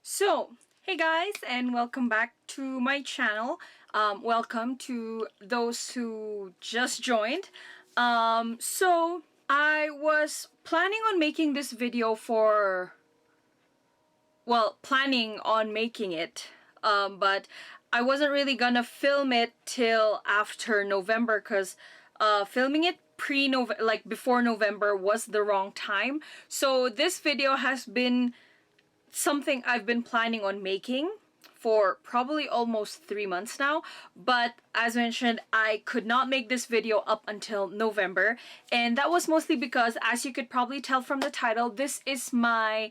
So, hey guys, and welcome back to my channel. Welcome to those who just joined. So I was planning on making this video planning on making it, but I wasn't really gonna film it till after November because filming it before November was the wrong time. So this video has been something I've been planning on making for probably almost 3 months now, but as mentioned, I could not make this video up until November, and that was mostly because, as you could probably tell from the title, this is my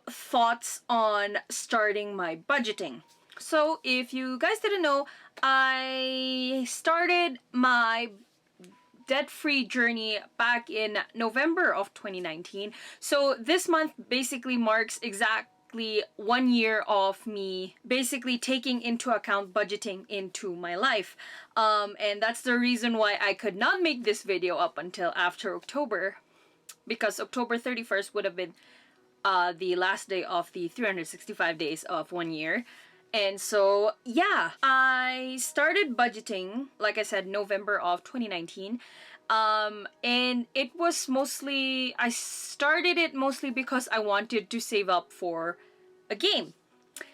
thoughts on starting my budgeting. So if you guys didn't know, I started my debt-free journey back in November of 2019. So this month basically marks exactly 1 year of me basically taking into account budgeting into my life. And that's the reason why I could not make this video up until after October, because October 31st would have been the last day of the 365 days of 1 year. And so, yeah, I started budgeting, like I said, November of 2019. And it was mostly, I started it mostly because I wanted to save up for a game.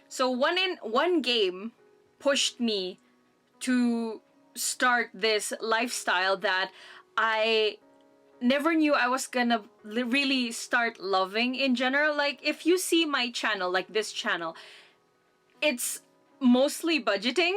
So one game pushed me to start this lifestyle that I never knew I was gonna really start loving in general. Like, if you see my channel, like this channel, it's mostly budgeting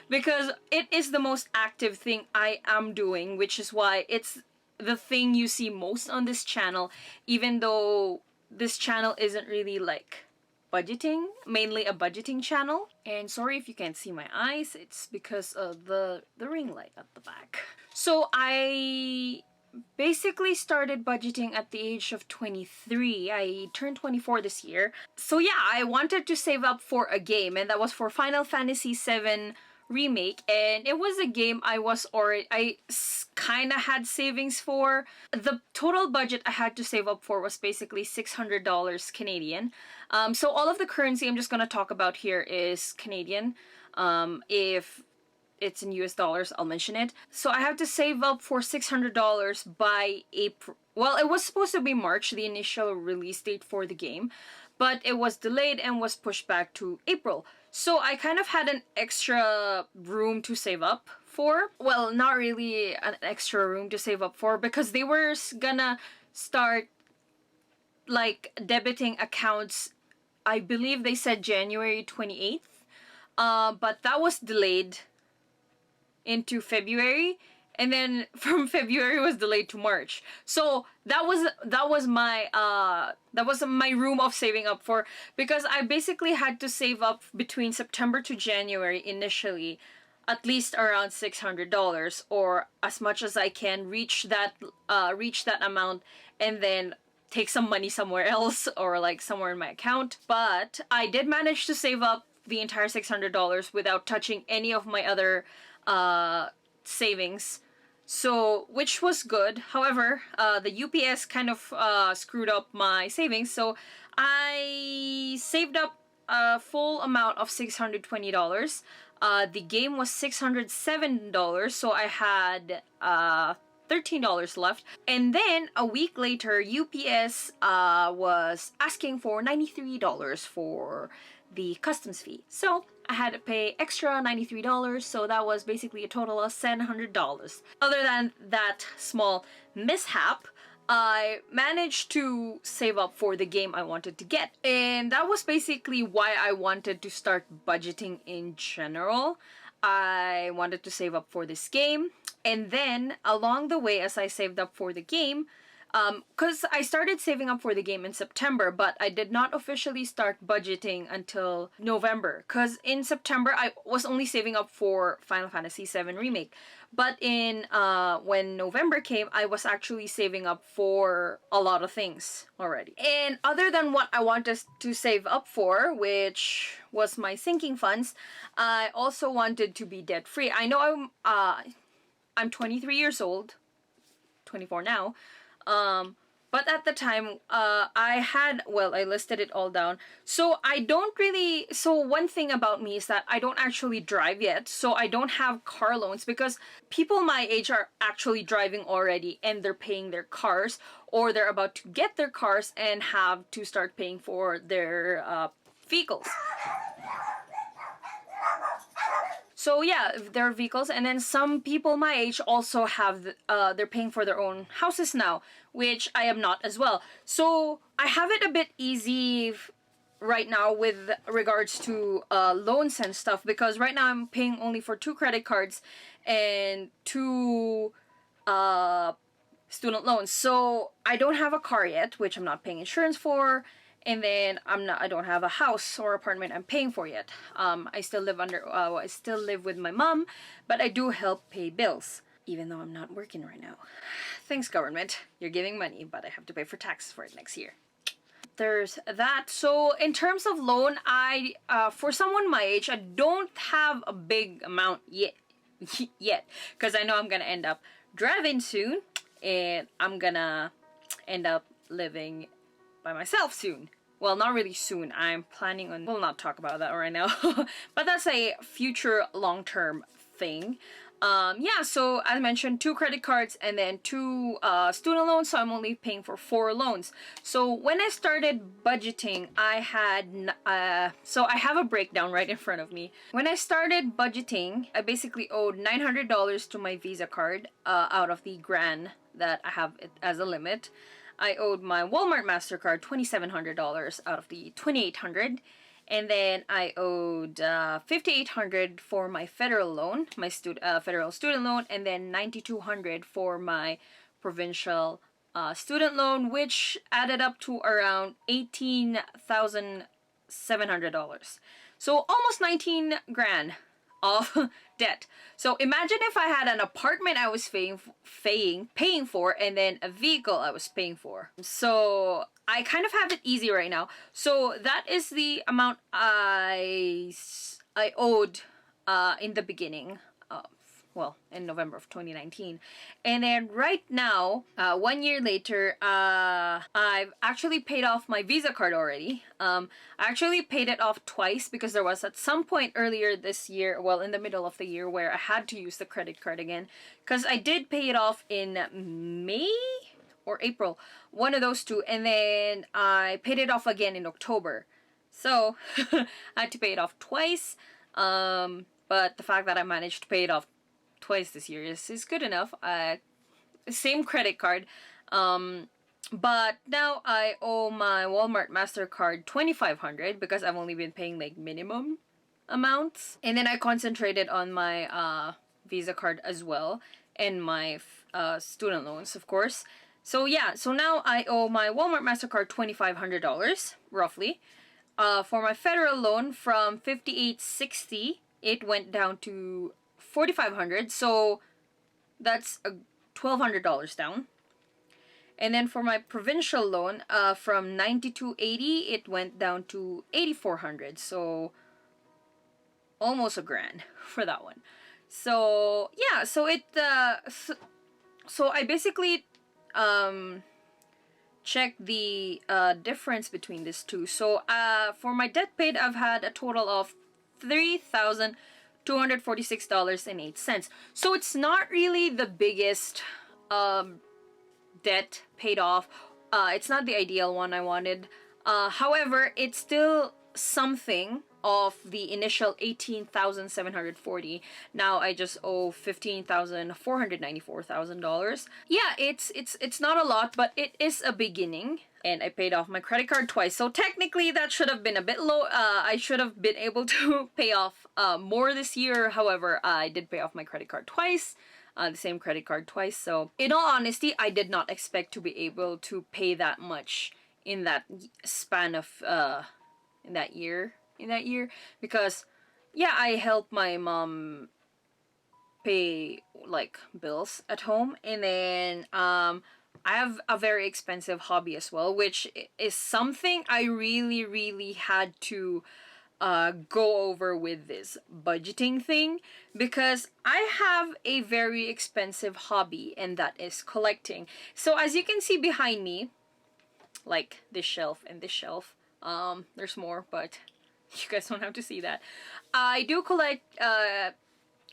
because it is the most active thing I am doing, which is why it's the thing you see most on this channel, even though this channel isn't really like budgeting, mainly a budgeting channel. And sorry if you can't see my eyes, it's because of the ring light at the back. So I basically started budgeting at the age of 23. I turned 24 this year. So yeah, I wanted to save up for a game, and that was for Final Fantasy VII Remake, and it was a game I kind of had savings for. The total budget I had to save up for was basically $600 Canadian. So all of the currency I'm just going to talk about here is Canadian. If it's in US dollars, I'll mention it. So I have to save up for $600 by April. Well, it was supposed to be March, the initial release date for the game, but it was delayed and was pushed back to April. So I kind of had an extra room to save up for. Well, not really an extra room to save up for, because they were gonna start like debiting accounts. I believe they said January 28th, but that was delayed into February, and then from February was delayed to March. So that was my room of saving up for, because I basically had to save up between September to January initially, at least around $600, or as much as I can reach that amount, and then take some money somewhere else, or like somewhere in my account. But I did manage to save up the entire $600 without touching any of my other savings, so which was good. However, the UPS kind of screwed up my savings, so I saved up a full amount of $620. The game was $607, so I had $13 left. And then a week later, UPS was asking for $93 for the customs fee. So I had to pay extra $93, so that was basically a total of $700. Other than that small mishap, I managed to save up for the game I wanted to get. And that was basically why I wanted to start budgeting in general. I wanted to save up for this game. And then along the way, as I saved up for the game, because I started saving up for the game in September, but I did not officially start budgeting until November. Because in September, I was only saving up for Final Fantasy VII Remake. But when November came, I was actually saving up for a lot of things already. And other than what I wanted to save up for, which was my sinking funds, I also wanted to be debt-free. I know I'm 23 years old, 24 now. But at the time, I listed it all down. So I don't really, so one thing about me is that I don't actually drive yet. So I don't have car loans because people my age are actually driving already and they're paying their cars, or they're about to get their cars and have to start paying for their vehicles. So yeah, their vehicles, and then some people my age also have they're paying for their own houses now, which I am not as well. So I have it a bit easy right now with regards to loans and stuff, because right now I'm paying only for 2 credit cards and 2 student loans. So I don't have a car yet, which I'm not paying insurance for, and then I don't have a house or apartment I'm paying for yet. I still live with my mom, but I do help pay bills, even though I'm not working right now. Thanks, government. You're giving money, but I have to pay for taxes for it next year. There's that. So in terms of loan, I for someone my age, I don't have a big amount yet, because I know I'm gonna end up driving soon, and I'm gonna end up living by myself soon. Well, not really soon. I'm planning on, we'll not talk about that right now, but that's a future long-term thing. Yeah, so as I mentioned, 2 credit cards and then 2 student loans, so I'm only paying for 4 loans. So when I started budgeting, I had, so I have a breakdown right in front of me. When I started budgeting, I basically owed $900 to my Visa card out of the grand that I have it as a limit. I owed my Walmart MasterCard $2,700 out of the $2,800. And then I owed $5,800 for my federal loan, my federal student loan, and then $9,200 for my provincial student loan, which added up to around $18,700. So almost 19 grand of debt. So imagine if I had an apartment I was paying for, and then a vehicle I was paying for. So I kind of have it easy right now. So that is the amount I owed in the beginning. Well, in November of 2019. And then right now, 1 year later, I've actually paid off my Visa card already. I actually paid it off twice, because there was at some point earlier this year, well, in the middle of the year, where I had to use the credit card again, because I did pay it off in May or April, one of those two, and then I paid it off again in October. So I had to pay it off twice, but the fact that I managed to pay it off twice this year is good enough. Same credit card, but now I owe my Walmart MasterCard $2,500 because I've only been paying like minimum amounts, and then I concentrated on my Visa card as well, and my student loans, of course. So yeah, so now I owe my Walmart MasterCard $2,500 roughly. For my federal loan, from $5,860, it went down to $4,500, so that's $1,200 down. And then for my provincial loan, from $9,280, it went down to $8,400, so almost $1,000 for that one. So yeah, so it so I basically check the difference between these two. So for my debt paid, I've had a total of $3,246.08. So it's not really the biggest debt paid off. It's not the ideal one I wanted. However, it's still something of the initial $18,740. Now I just owe $15,494,000. Yeah, it's not a lot, but it is a beginning. And I paid off my credit card twice, so technically that should have been a bit low. I should have been able to pay off more this year. However, I did pay off my credit card twice, the same credit card twice. So in all honesty, I did not expect to be able to pay that much in that span of in that year, because yeah, I helped my mom pay like bills at home, and then I have a very expensive hobby as well, which is something I really had to go over with this budgeting thing, because I have a very expensive hobby, and that is collecting. So as you can see behind me, like this shelf and this shelf. There's more, but you guys don't have to see that. I do collect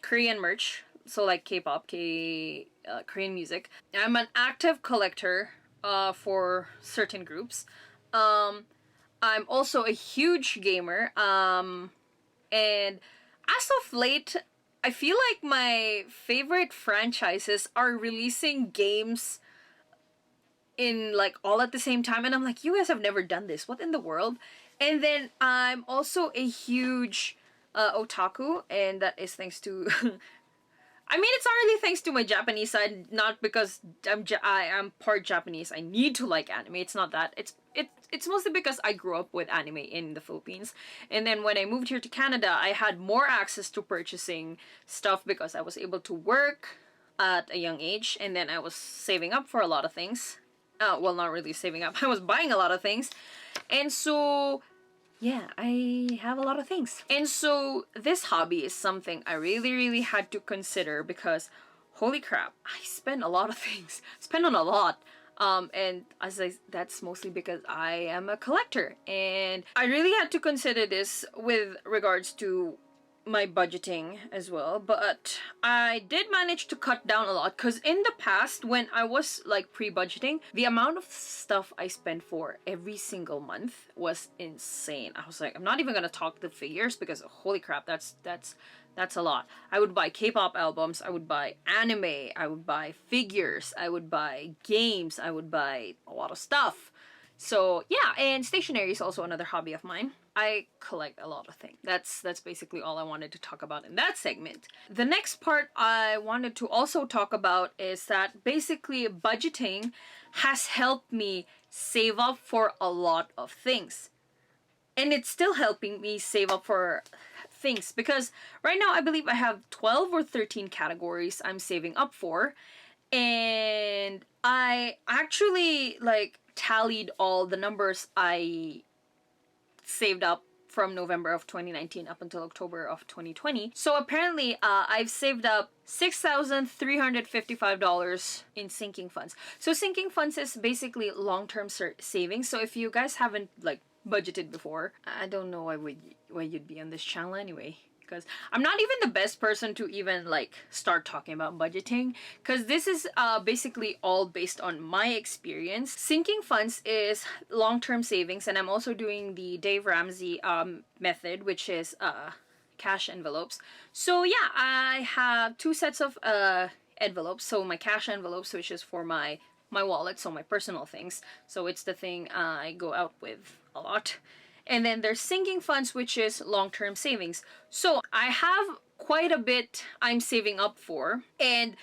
Korean merch, so like K-pop, Korean music. I'm an active collector for certain groups. I'm also a huge gamer. And as of late, I feel like my favorite franchises are releasing games in like all at the same time, and I'm like, you guys have never done this. What in the world? And then I'm also a huge otaku, and that is thanks to I mean, it's not really thanks to my Japanese side, not because I am part Japanese. I need to like anime. It's not that. It's mostly because I grew up with anime in the Philippines, and then when I moved here to Canada, I had more access to purchasing stuff because I was able to work at a young age, and then I was saving up for a lot of things. Well, not really saving up. I was buying a lot of things, and so yeah, I have a lot of things. And so this hobby is something I really, really had to consider because holy crap, I spend a lot of things. Spend on a lot. And that's mostly because I am a collector. And I really had to consider this with regards to my budgeting as well, but I did manage to cut down a lot because in the past when I was like pre-budgeting, the amount of stuff I spent for every single month was insane. I was like, I'm not even gonna talk the figures because holy crap, that's a lot. I would buy K-pop albums, I would buy anime, I would buy figures, I would buy games, I would buy a lot of stuff. So yeah, and stationery is also another hobby of mine. I collect a lot of things. That's basically all I wanted to talk about in that segment. The next part I wanted to also talk about is that basically budgeting has helped me save up for a lot of things. And it's still helping me save up for things because right now I believe I have 12 or 13 categories I'm saving up for, and I actually like tallied all the numbers I saved up from November of 2019 up until October of 2020. So apparently I've saved up $6,355 in sinking funds. So sinking funds is basically long-term savings. So if you guys haven't like budgeted before, I don't know why you'd be on this channel anyway, because I'm not even the best person to even like start talking about budgeting because this is basically all based on my experience. Sinking funds is long-term savings, and I'm also doing the Dave Ramsey method, which is cash envelopes. So yeah, I have two sets of envelopes. So my cash envelopes, which is for my wallet, so my personal things. So it's the thing I go out with a lot. And then there's sinking funds, which is long-term savings. So I have quite a bit I'm saving up for. And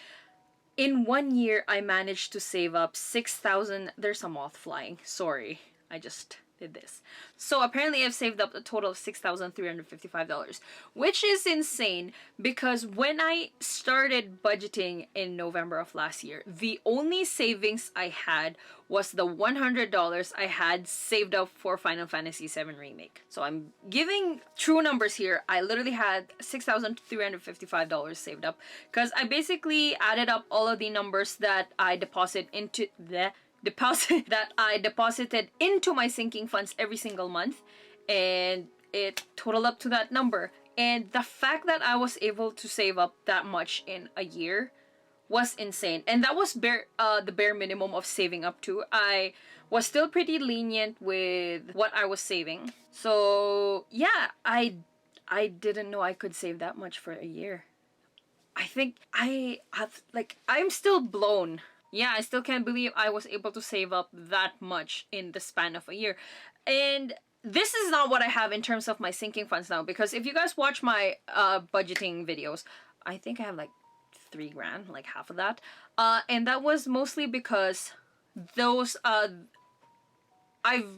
in 1 year, I managed to save up 6,000. There's a moth flying. Sorry, I just did this. So apparently I've saved up a total of $6,355, which is insane because when I started budgeting in November of last year, the only savings I had was the $100 I had saved up for Final Fantasy VII Remake. So I'm giving true numbers here. I literally had $6,355 saved up because I basically added up all of the numbers that I deposited into my sinking funds every single month, and it totaled up to that number. And the fact that I was able to save up that much in a year was insane. And that was the bare minimum of saving up to. I was still pretty lenient with what I was saving. So yeah, I didn't know I could save that much for a year. I think I'm still blown. Yeah, I still can't believe I was able to save up that much in the span of a year. And this is not what I have in terms of my sinking funds now, because if you guys watch my budgeting videos, I think I have like $3,000, like half of that. And that was mostly because those I've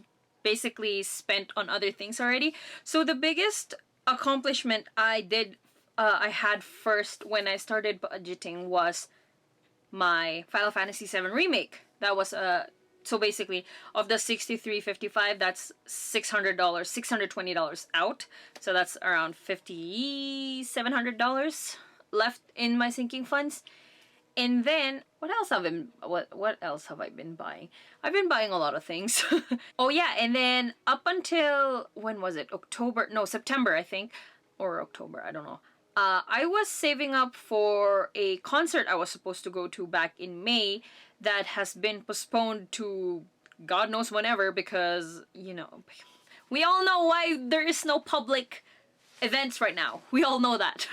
basically spent on other things already. So the biggest accomplishment I had first when I started budgeting was my Final Fantasy VII Remake. That was so basically of the $6,355, that's $620 out. So that's around $5,700 left in my sinking funds. And then what else have I been buying? I've been buying a lot of things. Oh yeah, and then up until when was it? September, I think, or October, I don't know. I was saving up for a concert I was supposed to go to back in May that has been postponed to God knows whenever, because, we all know why there is no public events right now. We all know that.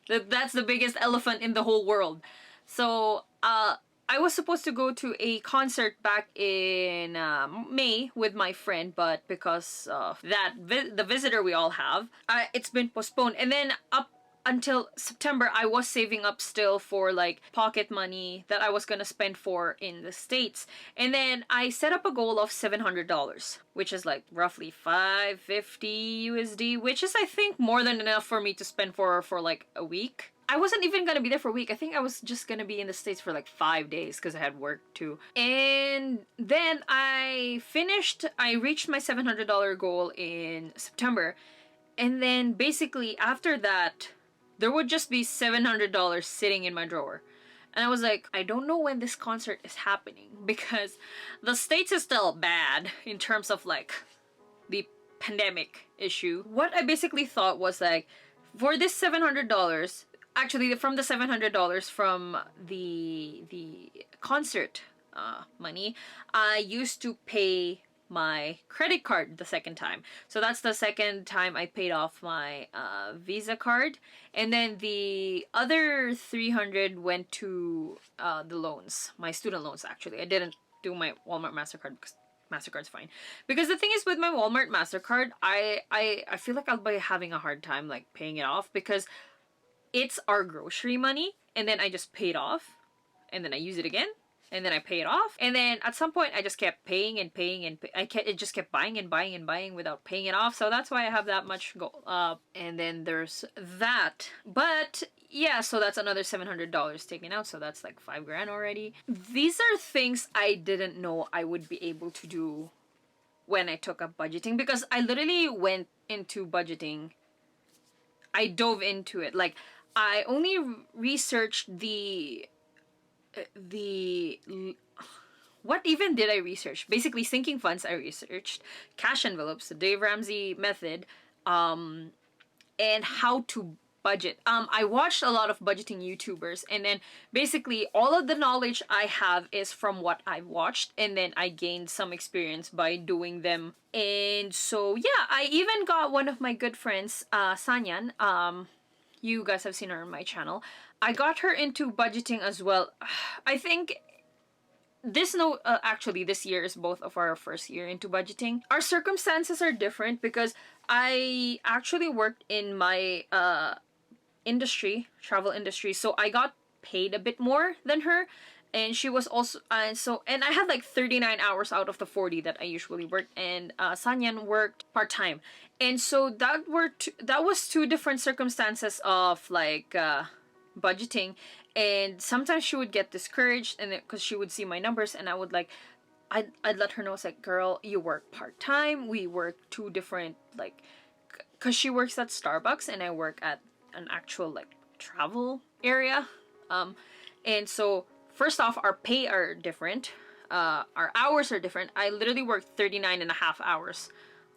That's the biggest elephant in the whole world. So, I was supposed to go to a concert back in May with my friend, but because of the visitor we all have, it's been postponed. And then up until September, I was saving up still for like pocket money that I was gonna spend for in the States. And then I set up a goal of $700, which is like roughly 550 USD, which is, I think, more than enough for me to spend for like a week. I wasn't even gonna be there for a week. I think I was just gonna be in the States for like 5 days because I had work too. And then I reached my $700 goal in September. And then basically after that, there would just be $700 sitting in my drawer. And I was like, I don't know when this concert is happening, because the States is still bad in terms of like the pandemic issue. What I basically thought was like, for this $700, actually from the $700 from the concert money, I used to pay my credit card the second time. So that's the second time I paid off my Visa card. And then the other 300 went to the loans, my student loans actually. I didn't do my Walmart MasterCard because MasterCard's fine. Because the thing is, with my Walmart MasterCard, I feel like I'll be having a hard time like paying it off, because it's our grocery money, and then I just pay it off, and then I use it again, and then I pay it off, and then at some point I just kept paying and paying, and it just kept buying and buying and buying without paying it off. So that's why I have that much and then there's that. But yeah, so that's another $700 taken out, so that's like $5,000 already. These are things I didn't know I would be able to do when I took up budgeting, because I literally went into budgeting, I dove into it. Like, I only researched what even did I research? Basically, sinking funds I researched, cash envelopes, the Dave Ramsey method, and how to budget. I watched a lot of budgeting YouTubers, and then basically all of the knowledge I have is from what I've watched, and then I gained some experience by doing them. And so yeah, I even got one of my good friends, Sanyan. You guys have seen her on my channel. I got her into budgeting as well. I think actually this year is both of our first year into budgeting. Our circumstances are different because I actually worked in my travel industry, so I got paid a bit more than her, and she was also and I had like 39 hours out of the 40 that I usually work, and Sanyan worked part-time. And so that was two different circumstances of like budgeting. And sometimes she would get discouraged, and because she would see my numbers, and I would like, I'd let her know, it's like, girl, you work part-time, we work two different, like, because she works at Starbucks and I work at an actual like travel area, and so first off, our pay are different, our hours are different. I literally work 39 and a half hours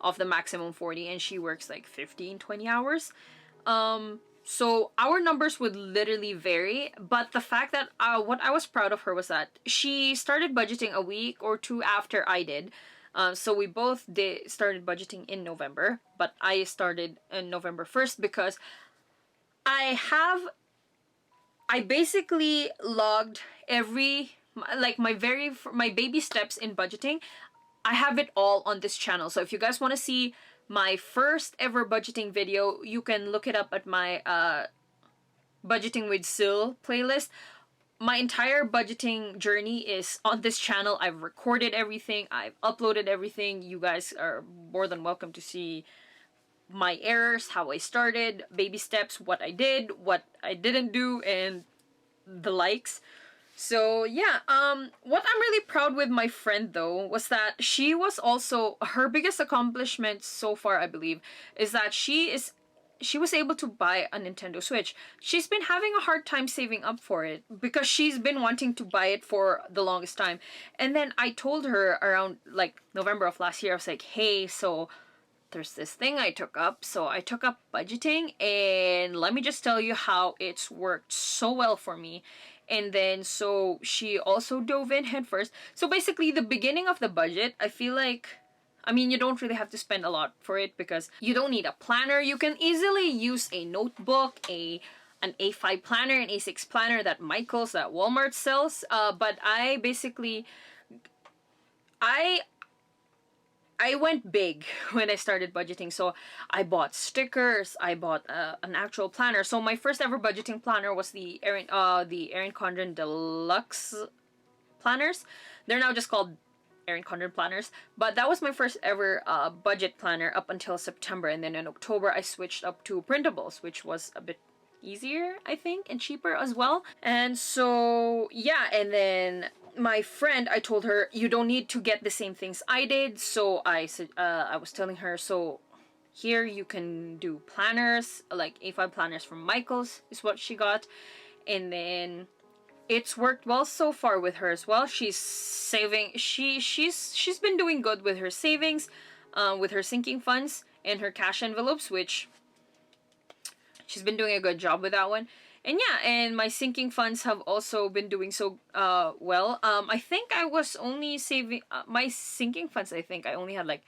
of the maximum 40, and she works like 15-20 hours. So our numbers would literally vary, but the fact that what I was proud of her was that she started budgeting a week or two after I did. So we both started budgeting in November, but I started on November 1st because I basically logged my baby steps in budgeting. I have it all on this channel. So if you guys want to see my first ever budgeting video, you can look it up at my Budgeting with Sil playlist. My entire budgeting journey is on this channel. I've recorded everything. I've uploaded everything. You guys are more than welcome to see my errors, how I started, baby steps, what I did, what I didn't do, and the likes. So yeah, what I'm really proud with my friend though was that she was also, her biggest accomplishment so far, I believe, is that she is she was able to buy a Nintendo Switch. She's been having a hard time saving up for it because she's been wanting to buy it for the longest time. And then I told her around like November of last year, I was like, hey, so there's this thing I took up. So I took up budgeting, and let me just tell you how it's worked so well for me. And then so she also dove in headfirst. So basically the beginning of the budget, I feel like, I mean, you don't really have to spend a lot for it because you don't need a planner. You can easily use a notebook, an A5 planner, an A6 planner that Michaels, that Walmart sells. But I basically, I I went big when I started budgeting. So I bought stickers. I bought an actual planner. So my first ever budgeting planner was the Erin Condren Deluxe planners. They're now just called Erin Condren planners. But that was my first ever budget planner up until September. And then in October, I switched up to printables, which was a bit easier, I think, and cheaper as well. And so, yeah, and then my friend, I told her, you don't need to get the same things I did. So I was telling her, so here you can do planners, like A5 planners from Michaels is what she got. And then it's worked well so far with her as well. She's saving, she's been doing good with her savings, with her sinking funds and her cash envelopes, which she's been doing a good job with that one. And yeah, and my sinking funds have also been doing so well. I think I was only saving my sinking funds. I think I only had like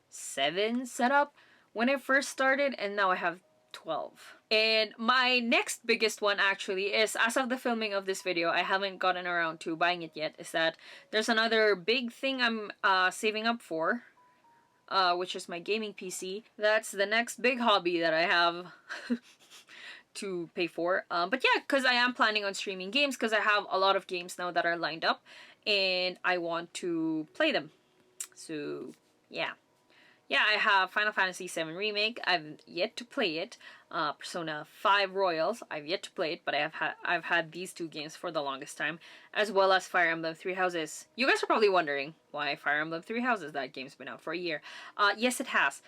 7 set up when I first started, and now I have 12. And my next biggest one actually is, as of the filming of this video, I haven't gotten around to buying it yet, is that there's another big thing I'm saving up for, which is my gaming PC. That's the next big hobby that I have to pay for. But yeah, because I am planning on streaming games, because I have a lot of games now that are lined up and I want to play them. So yeah. Yeah, I have Final Fantasy VII Remake. I've yet to play it. Persona 5 Royals. I've yet to play it, but I've had these 2 games for the longest time, as well as Fire Emblem Three Houses. You guys are probably wondering why Fire Emblem Three Houses. That game's been out for a year. Yes, it has.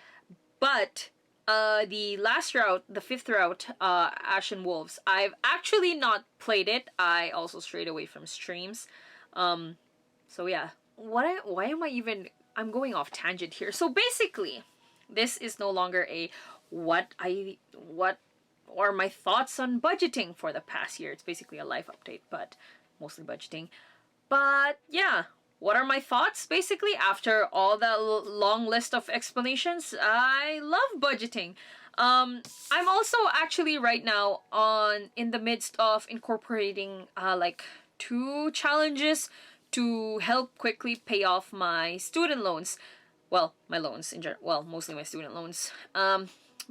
But the last route, the 5th route, Ashen Wolves, I've actually not played it. I also strayed away from streams. So yeah. Why am I even... I'm going off tangent here. So basically, this is no longer a what are my thoughts on budgeting for the past year. It's basically a life update, but mostly budgeting. But yeah, what are my thoughts basically after all that long list of explanations? I love budgeting. I'm also actually right now in the midst of incorporating like 2 challenges to help quickly pay off my student loans. Well, my loans in general. Well, mostly my student loans.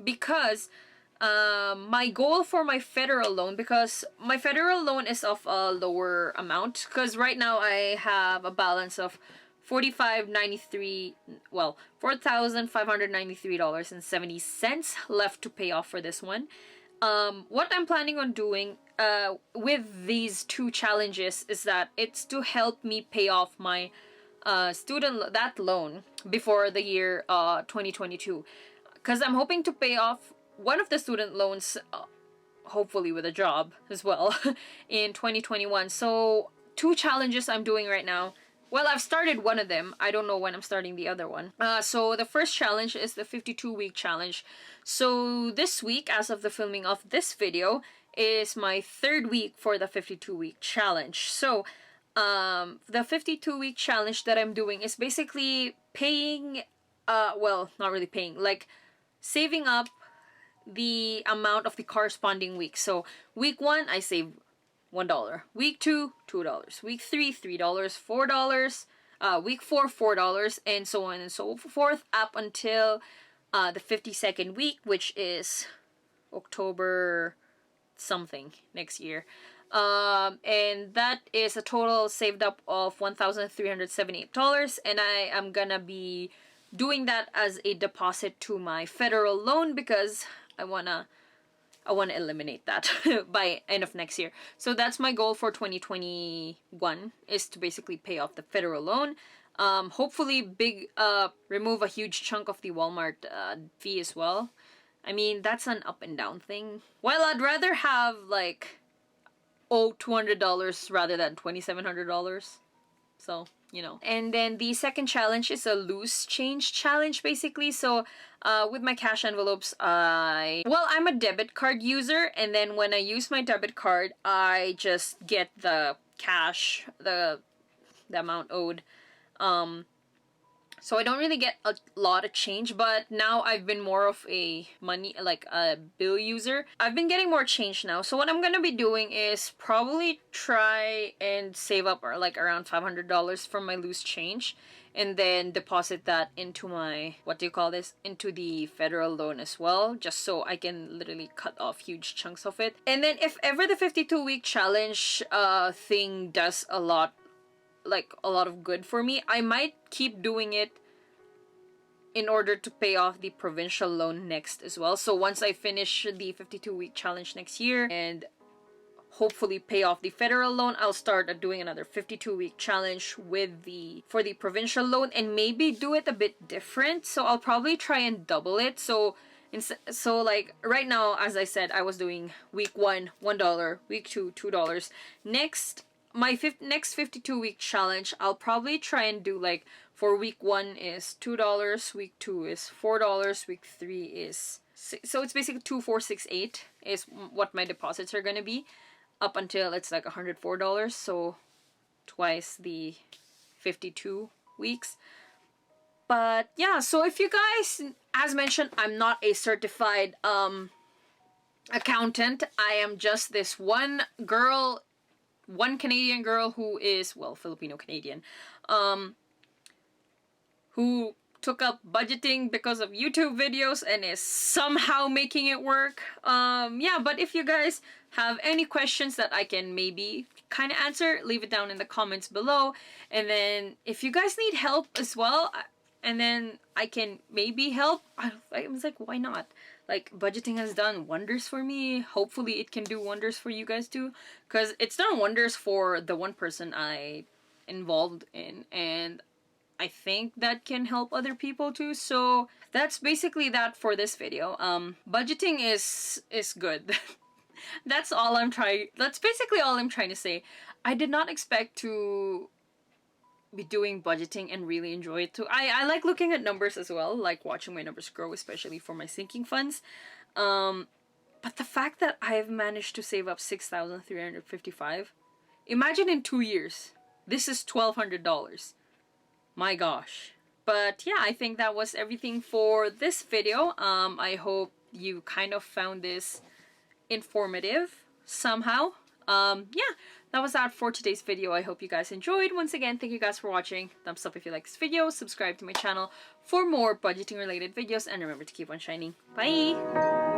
Because my goal for my federal loan, because my federal loan is of a lower amount, because right now I have a balance of $4,593.70 left to pay off for this one. What I'm planning on doing with these 2 challenges is that it's to help me pay off my that loan before the year 2022, because I'm hoping to pay off one of the student loans, hopefully with a job as well, in 2021. So 2 challenges I'm doing right now. Well, I've started one of them. I don't know when I'm starting the other one. So the first challenge is the 52-week challenge. So this week, as of the filming of this video, is my 3rd week for the 52-week challenge. So the 52-week challenge that I'm doing is basically paying, well, not really paying, like saving up the amount of the corresponding week. So week 1, I save $1. Week 2, $2. Week 3, $3, $4. Week 4, $4, and so on and so forth up until the 52nd week, which is October something next year. And that is a total saved up of $1,378, and I am gonna be doing that as a deposit to my federal loan because I wanna eliminate that by end of next year. So that's my goal for 2021, is to basically pay off the federal loan. Hopefully remove a huge chunk of the Walmart fee as well. I mean, that's an up and down thing. Well, I'd rather have like, oh, $200 rather than $2,700. So, you know. And then the second challenge is a loose change challenge, basically. So, with my cash envelopes, I'm a debit card user, and then when I use my debit card, I just get the cash, the amount owed. So I don't really get a lot of change, but now I've been more of a money, like a bill user. I've been getting more change now. So what I'm gonna be doing is probably try and save up like around $500 from my loose change, and then deposit that into my, what do you call this? Into the federal loan as well, just so I can literally cut off huge chunks of it. And then if ever the 52-week challenge thing does a lot of good for me, I might keep doing it in order to pay off the provincial loan next as well. So once I finish the 52-week challenge next year and hopefully pay off the federal loan, I'll start doing another 52-week challenge for the provincial loan, and maybe do it a bit different. So I'll probably try and double it. So like right now, as I said, I was doing week 1 $1, week 2 $2. Next, my next 52-week challenge, I'll probably try and do like, for week 1 is $2, week 2 is $4, week 3 is so it's basically 2 4 6 8 is what my deposits are gonna be, up until it's like $104, so twice the 52 weeks. But yeah, so if you guys, as mentioned, I'm not a certified accountant. I am just this one Canadian girl who is, well, Filipino Canadian, who took up budgeting because of YouTube videos and is somehow making it work. Yeah, but if you guys have any questions that I can maybe kind of answer, leave it down in the comments below. And then if you guys need help as well, and then I can maybe help, I was like, why not? Like, budgeting has done wonders for me. Hopefully it can do wonders for you guys too, because it's done wonders for the one person I involved in, and I think that can help other people too. So that's basically that for this video. Budgeting is good. That's basically all I'm trying to say. I did not expect to be doing budgeting and really enjoy it too. I like looking at numbers as well, like watching my numbers grow, especially for my sinking funds. But the fact that I've managed to save up $6,355, imagine in 2 years, this is $1,200. My gosh. But yeah, I think that was everything for this video. I hope you kind of found this informative somehow. Yeah, that was that for today's video. I hope you guys enjoyed. Once again, thank you guys for watching. Thumbs up if you like this video. Subscribe to my channel for more budgeting related videos. And remember to keep on shining. Bye!